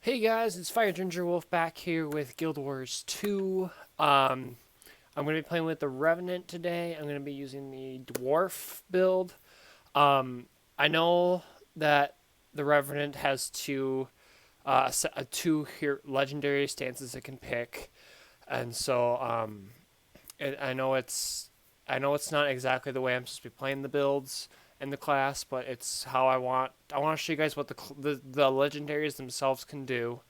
Hey guys, it's FireGingerWolf back here with Guild Wars 2. I'm going to be playing with the Revenant today. I'm going to be using the Dwarf build. Um, I know that the Revenant has two here legendary stances it can pick, and so I know it's not exactly the way I'm supposed to be playing the builds in the class, but it's how I want. I want to show you guys what the legendaries themselves can do,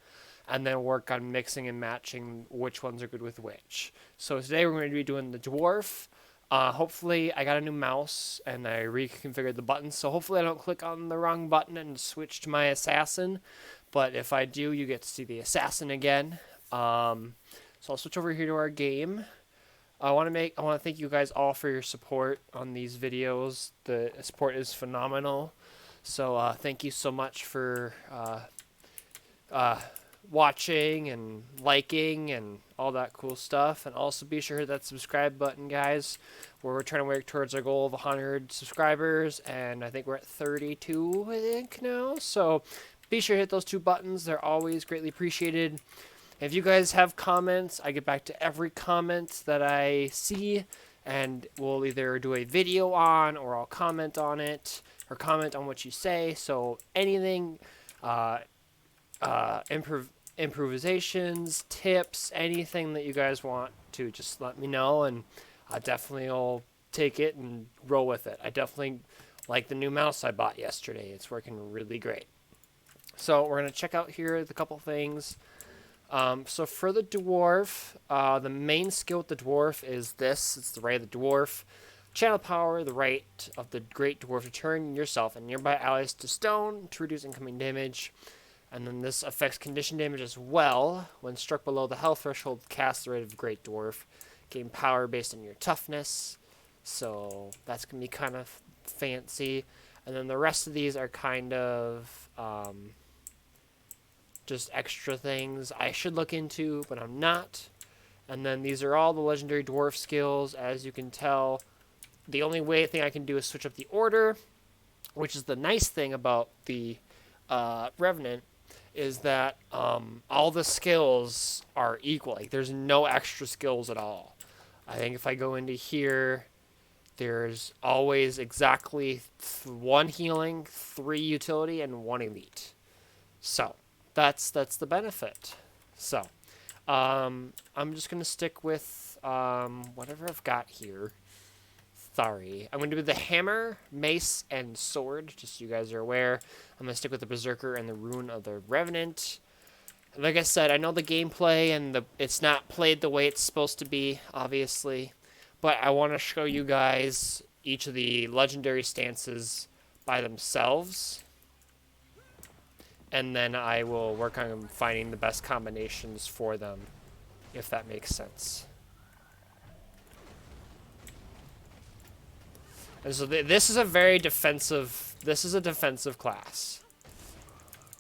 and then work on mixing and matching which ones are good with which. So today we're going to be doing the dwarf. Hopefully I got a new mouse and I reconfigured the buttons, so hopefully I don't click on the wrong button and switch to my assassin. But if I do, you get to see the assassin again. So I'll switch over here to our game. I want to thank you guys all for your support on these videos. The support is phenomenal. So thank you so much for uh, watching and liking and all that cool stuff. And also be sure to hit that subscribe button, guys, where we're trying to work towards our goal of 100 subscribers, and I think we're at 32, I think, now. So be sure to hit those two buttons. They're always greatly appreciated. If you guys have comments, I get back to every comment that I see, and we'll either do a video on, or I'll comment on it, or comment on what you say. So anything, improvisations, tips, anything that you guys want to, just let me know, and I definitely will take it and roll with it. I definitely like the new mouse I bought yesterday. It's working really great. So we're going to check out here the couple things. So for the dwarf, the main skill with the dwarf is this. It's the right of the dwarf. Channel power, the right of the great dwarf to turn yourself and nearby allies to stone to reduce incoming damage. And then this affects condition damage as well. When struck below the health threshold, cast the right of great dwarf. Gain power based on your toughness. So that's going to be kind of fancy. And then the rest of these are kind of just extra things I should look into, but I'm not. And then these are all the legendary dwarf skills. As you can tell, the only thing I can do is switch up the order, which is the nice thing about the Revenant, is that all the skills are equal. Like, there's no extra skills at all. I think if I go into here, there's always exactly 1 healing, 3 utility, and 1 elite. So that's the benefit. So I'm just gonna stick with whatever I've got here. Sorry, I'm gonna do the hammer, mace, and sword, just so you guys are aware. I'm gonna stick with the berserker and the rune of the revenant. Like I said, I know the gameplay and it's not played the way it's supposed to be, obviously, but I want to show you guys each of the legendary stances by themselves, and then I will work on finding the best combinations for them, if that makes sense. And so this is a very defensive. This is a defensive class.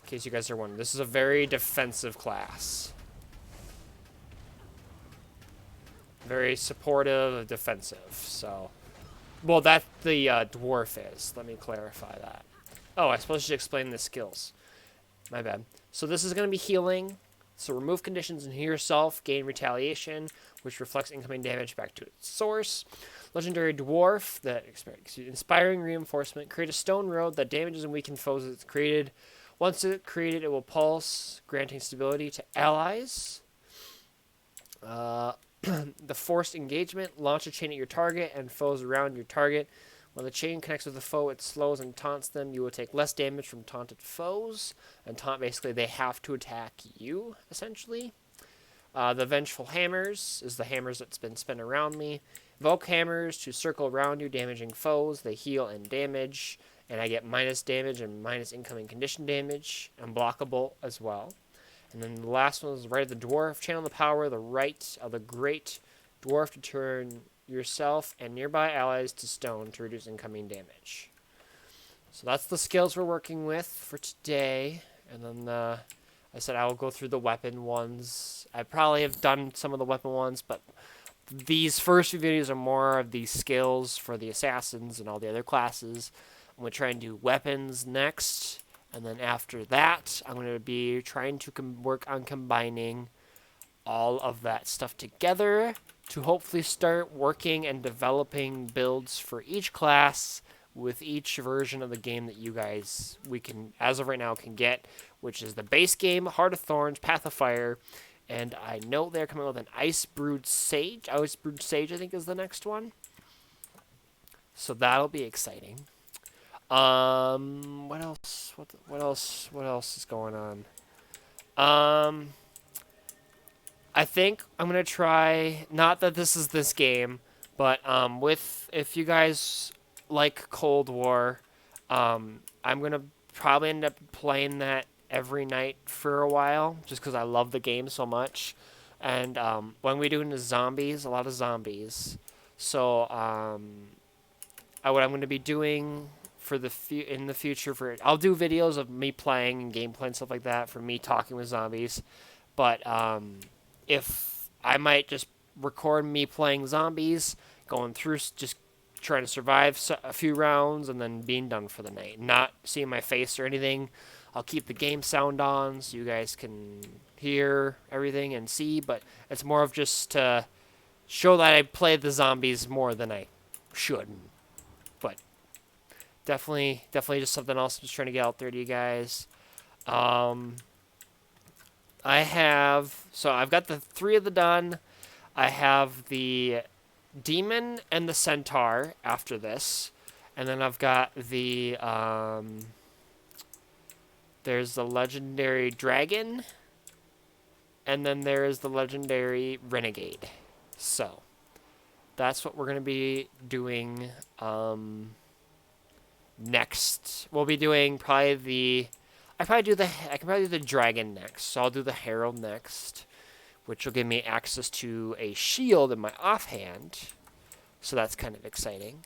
In case you guys are wondering, this is a very defensive class. Very supportive, defensive. So, well, that the dwarf is. Let me clarify that. Oh, I suppose I should explain the skills. My bad. So this is going to be healing. So remove conditions and heal yourself. Gain retaliation, which reflects incoming damage back to its source. Legendary dwarf that inspiring reinforcement. Create a stone road that damages and weakens foes it's created. Once it's created, it will pulse, granting stability to allies. The forced engagement. Launch a chain at your target and foes around your target. When the chain connects with a foe, it slows and taunts them. You will take less damage from taunted foes. And taunt, basically, they have to attack you, essentially. The Vengeful Hammers is the hammers that's been spent around me. Evoke hammers to circle around you, damaging foes. They heal and damage. And I get minus damage and minus incoming condition damage. Unblockable as well. And then the last one is right of the dwarf. Channel the power, the right of the great dwarf to turn yourself and nearby allies to stone to reduce incoming damage. So that's the skills we're working with for today. And then I said I will go through the weapon ones. I probably have done some of the weapon ones, but these first few videos are more of the skills for the assassins and all the other classes. I'm going to try and do weapons next, And then after that, I'm going to be trying to work on combining all of that stuff together to hopefully start working and developing builds for each class with each version of the game that you guys, we can, as of right now, can get, which is the base game, Heart of Thorns, Path of Fire, and I know they're coming with an Ice Brewed Sage. Ice Brewed Sage, I think, is the next one. So that'll be exciting. What else? What else? What else is going on? I think I'm gonna try. Not that this is this game, but with if you guys like Cold War, I'm gonna probably end up playing that every night for a while, just because I love the game so much. And when we do into zombies, a lot of zombies. So what I'm gonna be doing for the in the future I'll do videos of me playing and gameplay and stuff like that for me talking with zombies, but if I might just record me playing zombies, going through just trying to survive a few rounds and then being done for the night, not seeing my face or anything. I'll keep the game sound on so you guys can hear everything and see, but it's more of just to show that I played the zombies more than I should. But definitely just something else I'm just trying to get out there to you guys. I've got the 3 of the done. I have the demon and the centaur after this. And then I've got the, there's the legendary dragon. And then there is the legendary renegade. So, that's what we're going to be doing, next. We'll be doing probably I can probably do the dragon next. So I'll do the herald next, which will give me access to a shield in my offhand. So that's kind of exciting.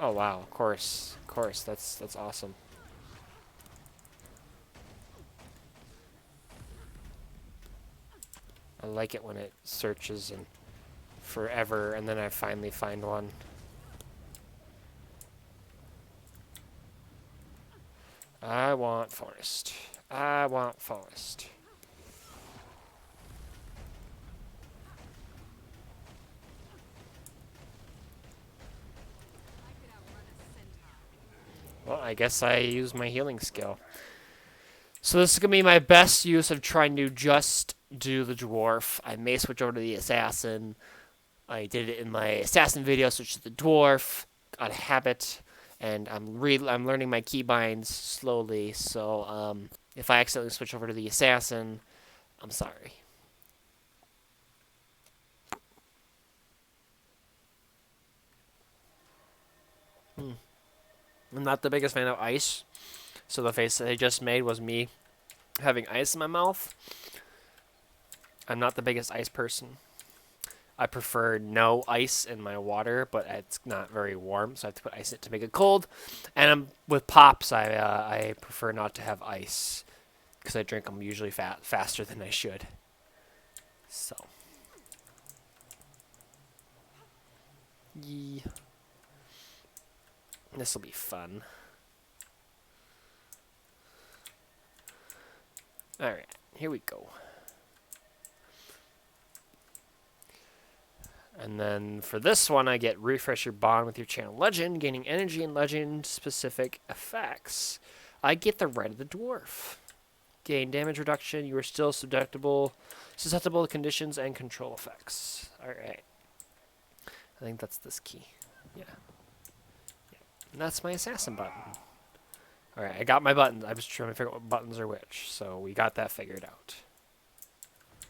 Oh wow, of course, that's awesome. I like it when it searches and forever, and then I finally find one. I want forest. I want forest. Well, I guess I use my healing skill. So this is going to be my best use of trying to just do the dwarf. I may switch over to the assassin. I did it in my assassin video, switched to the dwarf, got a habit, and I'm learning my keybinds slowly. So if I accidentally switch over to the assassin, I'm sorry. I'm not the biggest fan of ice, so the face that I just made was me having ice in my mouth. I'm not the biggest ice person. I prefer no ice in my water, but it's not very warm, so I have to put ice in it to make it cold. And with pops, I prefer not to have ice because I drink them usually faster than I should. So, yeah. This will be fun. Alright, here we go. And then for this one, I get refresh your bond with your channel legend, gaining energy and legend-specific effects. I get the Red of the Dwarf. Gain damage reduction. You are still susceptible to conditions and control effects. Alright. I think that's this key. Yeah. And that's my assassin button. Alright, I got my buttons. I was trying to figure out what buttons are which, so we got that figured out.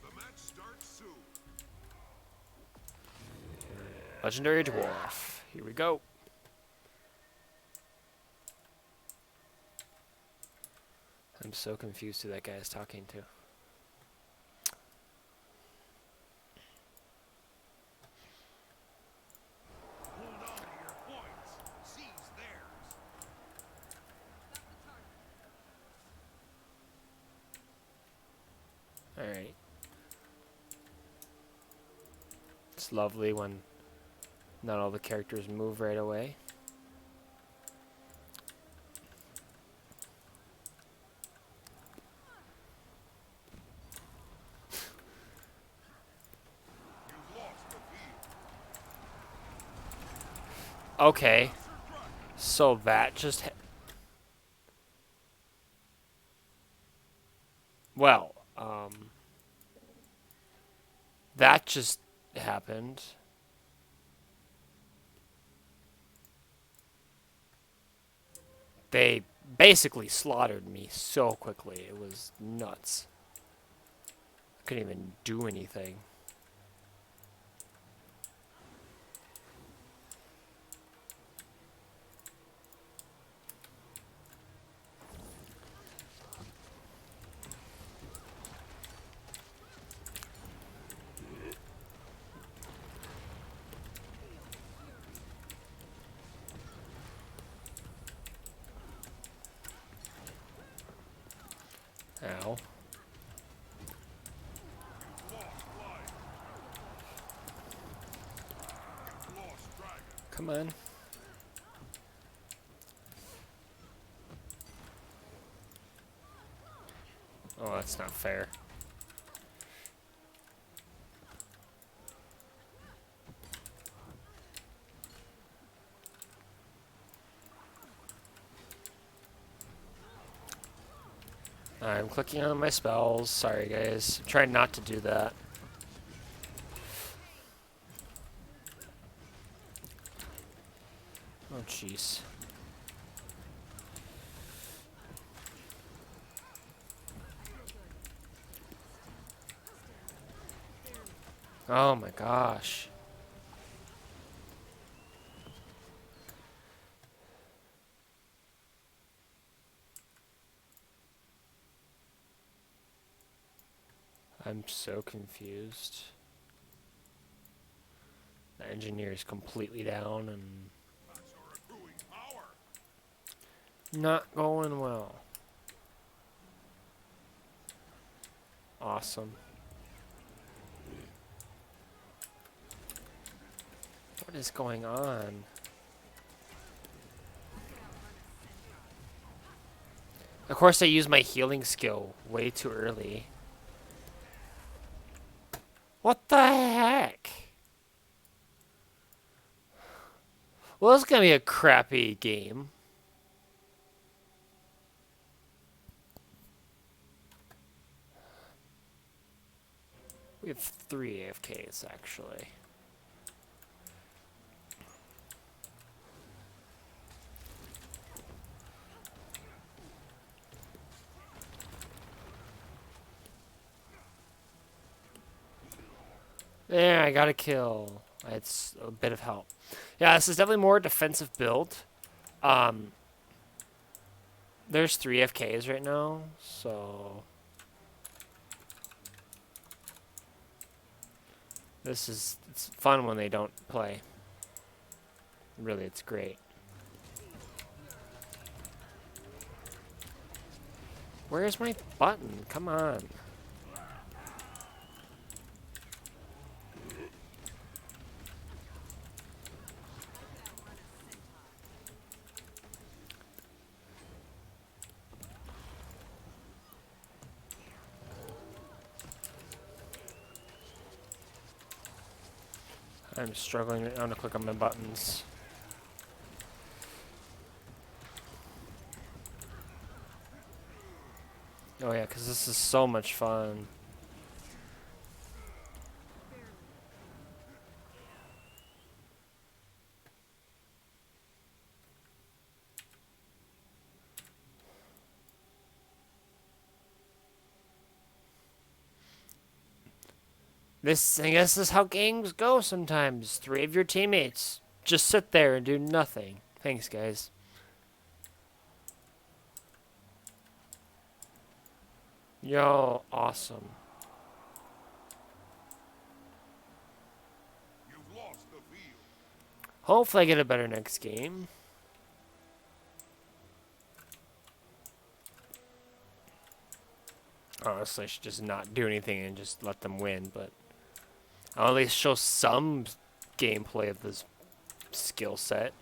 The match starts soon. Legendary Dwarf. Here we go. I'm so confused who that guy is talking to. Alright. It's lovely when not all the characters move right away. Okay. So that just... Well, that just happened. They basically slaughtered me so quickly. It was nuts. I couldn't even do anything. Ow. Come on. Oh, that's not fair. I'm clicking on my spells. Sorry, guys. I'm trying not to do that. Oh, jeez. Oh my gosh. I'm so confused. The engineer is completely down and not going well. Awesome. What is going on? Of course I used my healing skill way too early. What the heck? Well, this is gonna be a crappy game. We have 3 AFKs, actually. There, I got a kill. It's a bit of help. Yeah, this is definitely more defensive build. There's 3 FKs right now, so... it's fun when they don't play. Really, it's great. Where's my button? Come on. I'm struggling right now to click on my buttons. Oh yeah, because this is so much fun. I guess this is how games go sometimes. 3 of your teammates just sit there and do nothing. Thanks, guys. Yo, awesome. You've lost the field. Hopefully I get a better next game. Honestly, I should just not do anything and just let them win, but I'll at least show some gameplay of this skill set.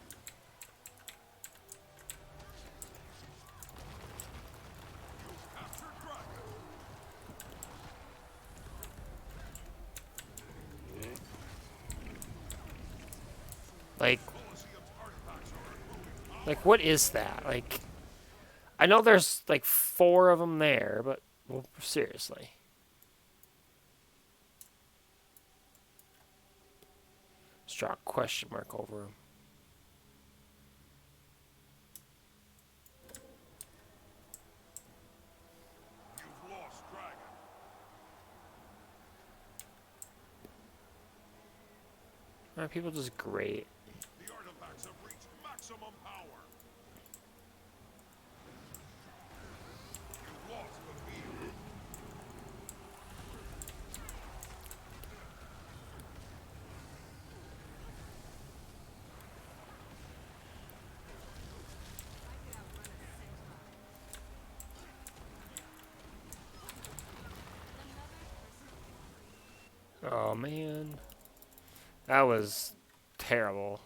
Like, what is that? Like, I know there's like 4 of them there, but well, seriously. Let's draw a question mark over them. Aren't people just great? The artifacts have reached maximum power. You've lost the field. Oh man, that was terrible.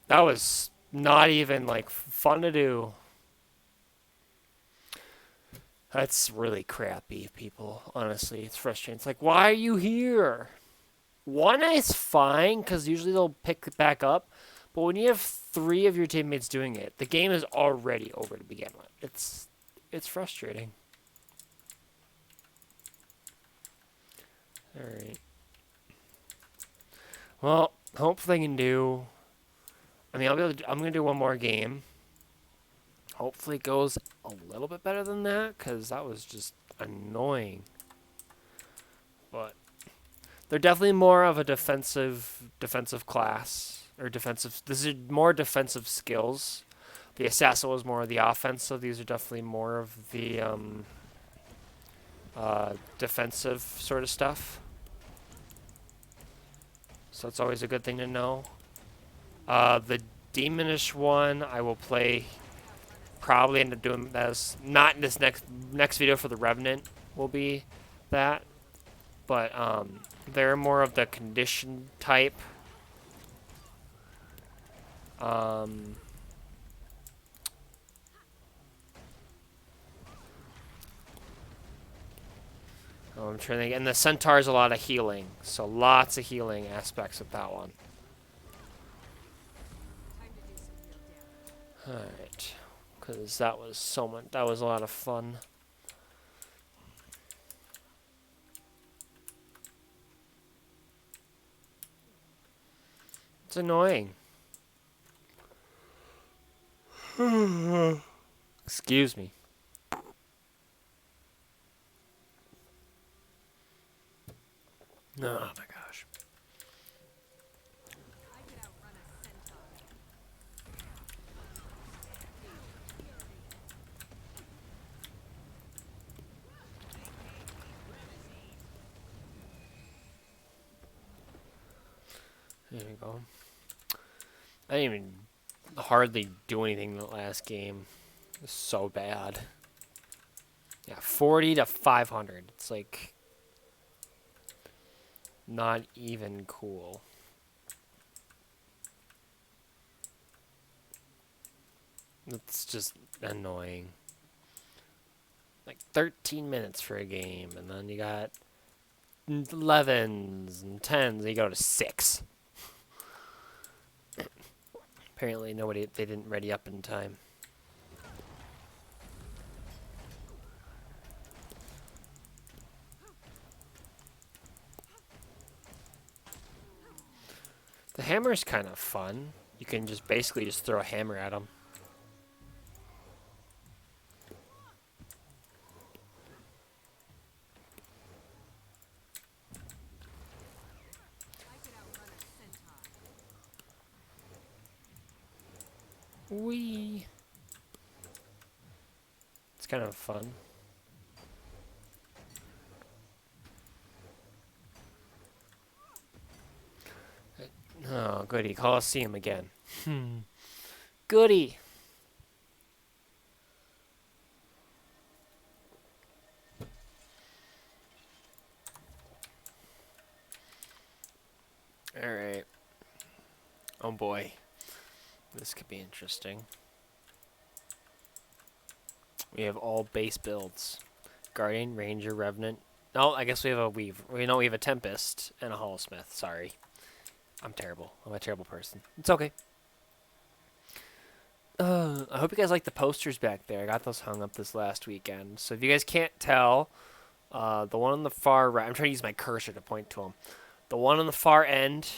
That was not even like fun to do. That's really crappy, people. Honestly, it's frustrating. It's like, why are you here? One is fine because usually they'll pick it back up, but when you have 3 of your teammates doing it, the game is already over to begin with. It's frustrating. All right. Well, hopefully I can do. I mean, I'm gonna do one more game. Hopefully it goes a little bit better than that, because that was just annoying. But they're definitely more of a defensive class, or defensive. This is more defensive skills. The assassin was more of the offense, so these are definitely more of the defensive sort of stuff. So it's always a good thing to know. The demonish one I will play. Probably end up doing as not in this next video for the Revenant will be that, but they're more of the condition type. Oh, I'm trying to think. And the centaur is a lot of healing, so lots of healing aspects of that one. All right, because that was so much. That was a lot of fun. It's annoying. Excuse me. Oh my gosh. There you go. I didn't even hardly do anything in the last game. It was so bad. Yeah, 40 to 500. It's like not even cool. It's just annoying. Like 13 minutes for a game, and then you got 11s and 10s, and you go to 6. Apparently they didn't ready up in time. The hammer's kind of fun. You can just basically just throw a hammer at them. Wee. It's kind of fun. Oh, goody. Coliseum again. Goody. Alright. Oh boy. This could be interesting. We have all base builds. Guardian, Ranger, Revenant. No, I guess we have a Weave. We know we have a Tempest and a Hallsmith. Sorry. I'm terrible. I'm a terrible person. It's okay. I hope you guys like the posters back there. I got those hung up this last weekend. So if you guys can't tell, the one on the far right, I'm trying to use my cursor to point to them. The one on the far end,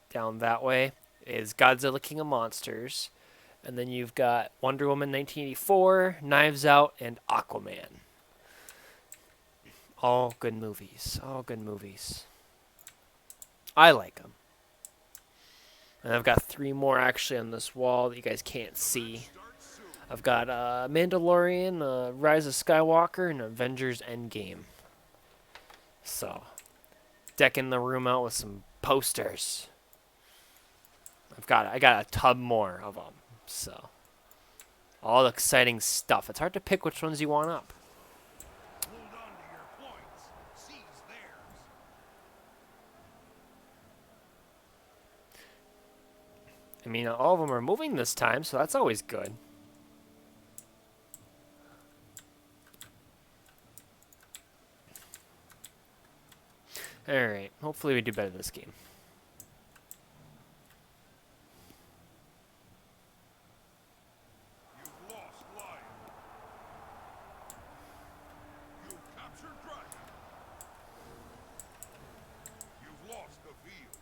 down that way, is Godzilla King of Monsters. And then you've got Wonder Woman 1984, Knives Out, and Aquaman. All good movies. All good movies. I like them. And I've got 3 more actually on this wall that you guys can't see. I've got Mandalorian, Rise of Skywalker, and Avengers Endgame. So, decking the room out with some posters. I got a tub more of them. So, all the exciting stuff. It's hard to pick which ones you want up. Hold on to your points. Seize theirs. I mean, all of them are moving this time, so that's always good. Alright, hopefully we do better this game. You've lost Lion. You've captured Dragon. You've lost the field.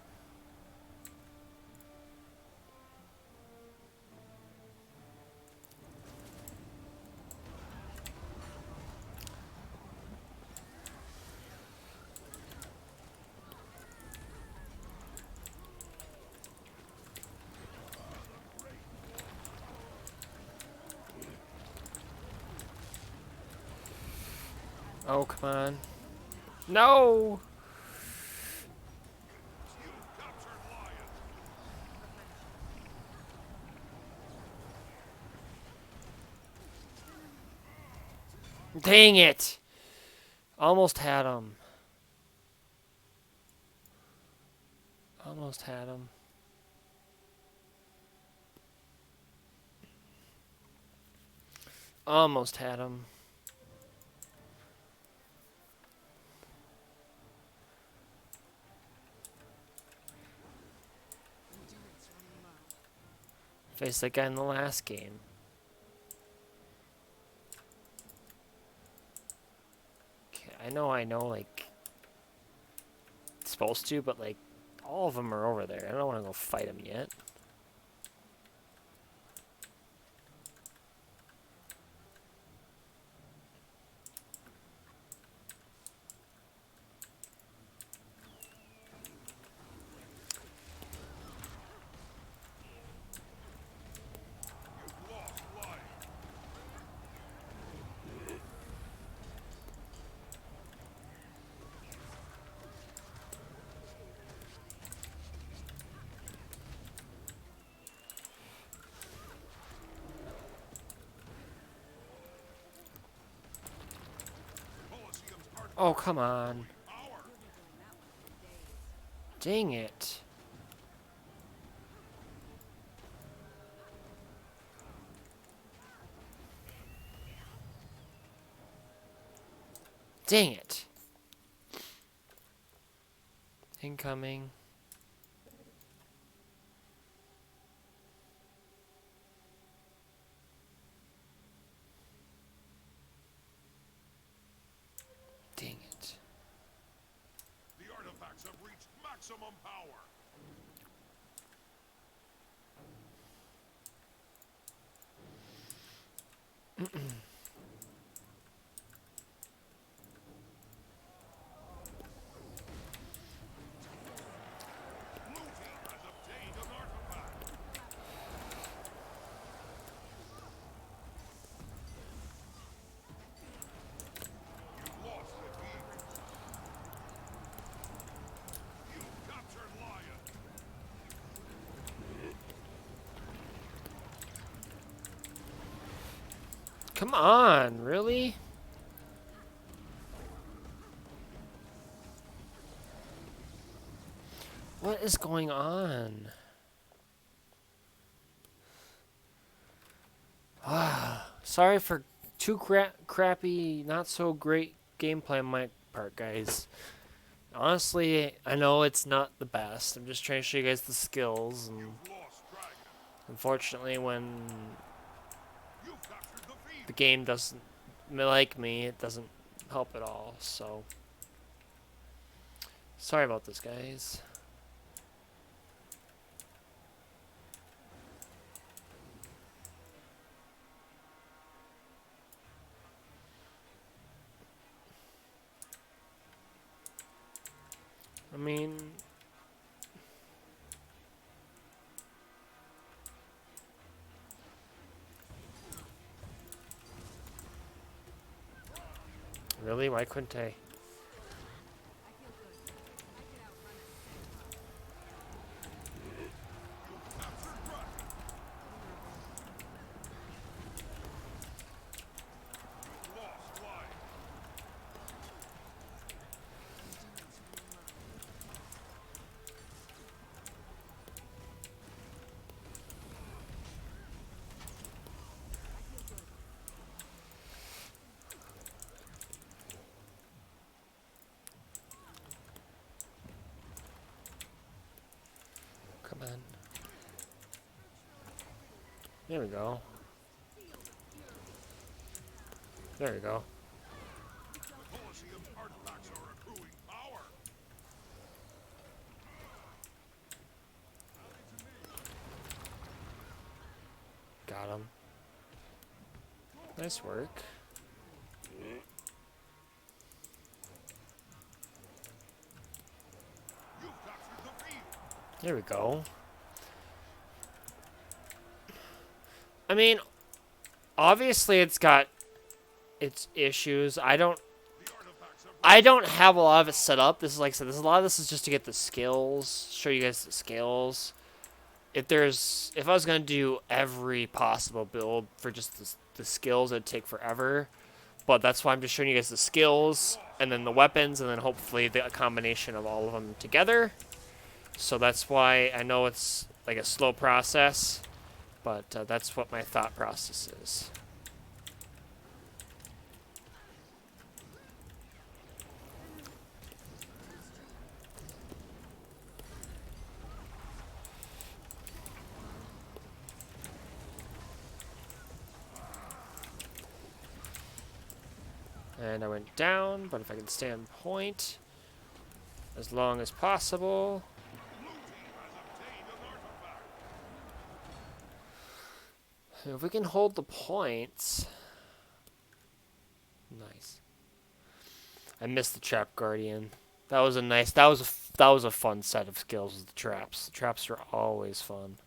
Oh, come on. No! You've captured Lion. Dang it! Almost had him. Almost had him. Almost had him. Faced that guy in the last game. Okay, I know, like, it's supposed to, but, like, all of them are over there. I don't want to go fight them yet. You've lost Lion. Colosseum's hard Oh, come on. power. Dang it. Dang it. Incoming. Dang it. The artifacts have reached maximum power. Blue team has obtained an artifact. You've lost the field. You've captured Lion. Come on, really? What What is going on? Sorry for too crappy, not so great gameplay on my part, guys. Honestly, I know it's not the best. I'm just trying to show you guys the skills, and Lost dragon. unfortunately, when You've captured the field. the game doesn't like me, it doesn't help at all. So, sorry about this, guys. I mean, really? Why couldn't I? Lost life. Come on. There we go. There we go. The Colosseum's artifacts are accruing power. Got him. Nice work. You've captured the field. There we go. I mean, obviously it's got its issues. The artifacts have I don't have a lot of it set up. This is like I said, a lot of this is just to get the skills, show you guys the skills. If I was gonna do every possible build for just the skills, it'd take forever. But that's why I'm just showing you guys the skills, and then the weapons, and then hopefully the combination of all of them together. So that's why I know it's like a slow process, but that's what my thought process is. And I went down, but if I can stay on point as long as possible. blue team has obtained an artifact. If we can hold the points. Nice. I missed the trap guardian. That was a nice. That was a fun set of skills with the traps. The traps are always fun.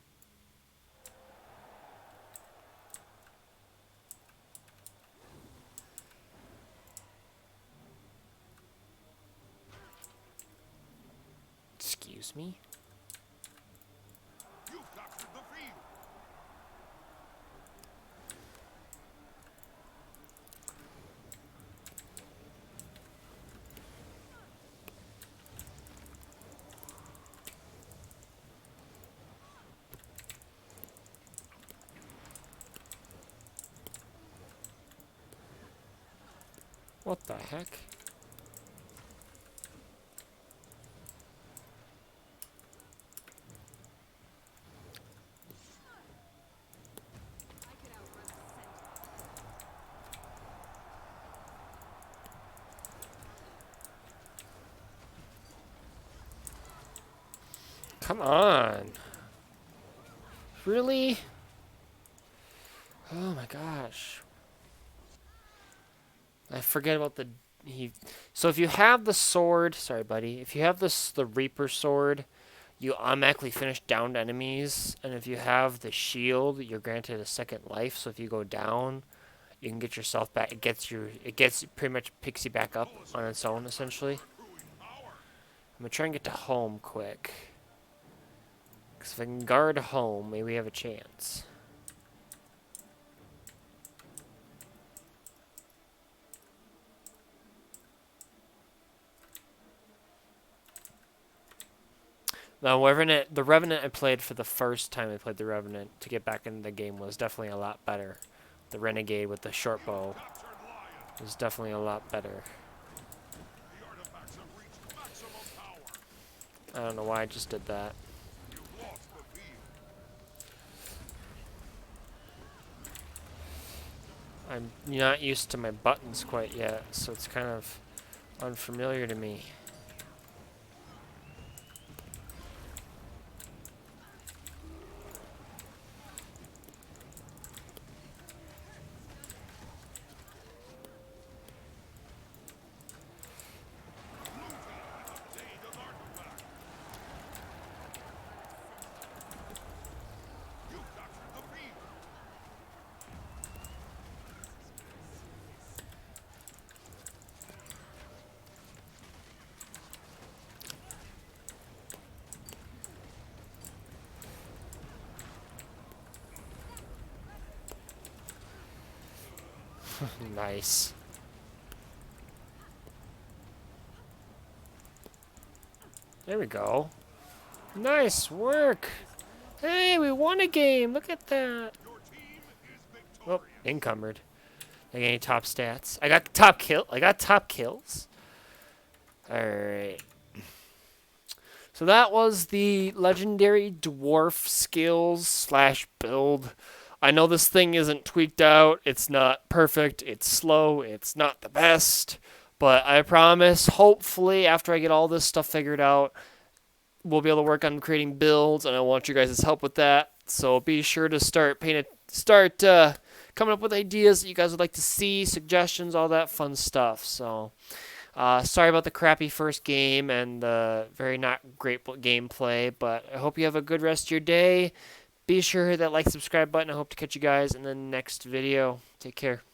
Excuse me. You've captured the field. What the heck? Come on. Really? Oh my gosh. I forget about the so if you have the sword, sorry buddy, if you have the Reaper sword, you automatically finish downed enemies, and if you have the shield, you're granted a second life. So if you go down, you can get yourself back. It gets pretty much picks you back up on its own essentially. Accruing power. I'm gonna try and get to home quick. Because if I can guard home, maybe we have a chance. No, Revenant, the Revenant I played for the first time I played the Revenant to get back into the game was definitely a lot better. The Renegade with the short bow Captured Lion. was definitely a lot better. The artifacts have reached maximum power. I don't know why I just did that. You've lost the field. I'm not used to my buttons quite yet, so it's kind of unfamiliar to me. Obtained an artifact. You captured the field. Nice. There we go. Nice work. Hey, we won a game. Look at that. Your team is victorious. Oh, encumbered. I got any top stats? I got top kill. I got top kills. All right. So that was the legendary dwarf skills slash build. I know this thing isn't tweaked out. It's not perfect. It's slow. It's not the best. But I promise, hopefully, after I get all this stuff figured out, we'll be able to work on creating builds, and I want you guys' help with that. So be sure to start coming up with ideas that you guys would like to see, suggestions, all that fun stuff. So sorry about the crappy first game and the very not great gameplay, but I hope you have a good rest of your day. Be sure to hit that like, subscribe button. I hope to catch you guys in the next video. Take care.